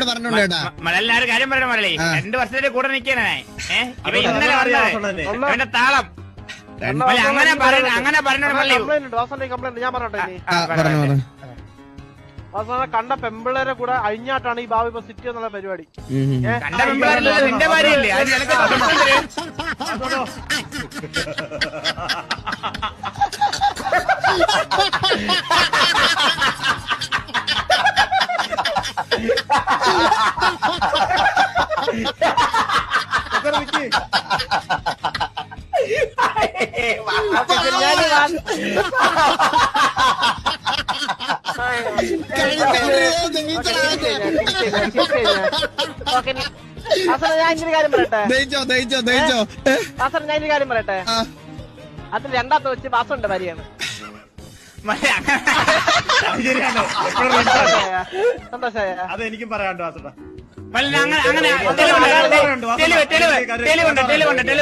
പറഞ്ഞോളൂ കേട്ടാ. എല്ലാവരും കാര്യം പറയണം മലയാളി. 2 വർഷത്തിന്റെ കൂടെ നിൽക്കാനാ ഇവ ഇന്നലെ വന്നത് എന്റെ താളം. അങ്ങനെ പറഞ്ഞോളൂ ഞാൻ പറഞ്ഞോട്ടെ. അവസാനം കണ്ട പെമ്പിള്ളേരെ കൂടെ അഴിഞ്ഞാട്ടാണ് ഈ ബാബു ഇപ്പൊ സിറ്റി എന്നുള്ള പരിപാടി. കണ്ട പെമ്പിള്ളേരല്ലേ നിന്റെ ഭാര്യയല്ലേ? അത് നിനക്ക് ഞാൻ ഇങ്ങനെ കാര്യം പറയട്ടെ. ഞാൻ ഇങ്ങനെ കാര്യം പറയട്ടെ. അതിൽ രണ്ടാമത്തെ വെച്ച് വാസുണ്ട് ഭാര്യയാണ്. സന്തോഷമായ അതെനിക്കും പറയാണ്ടോ? അങ്ങനെ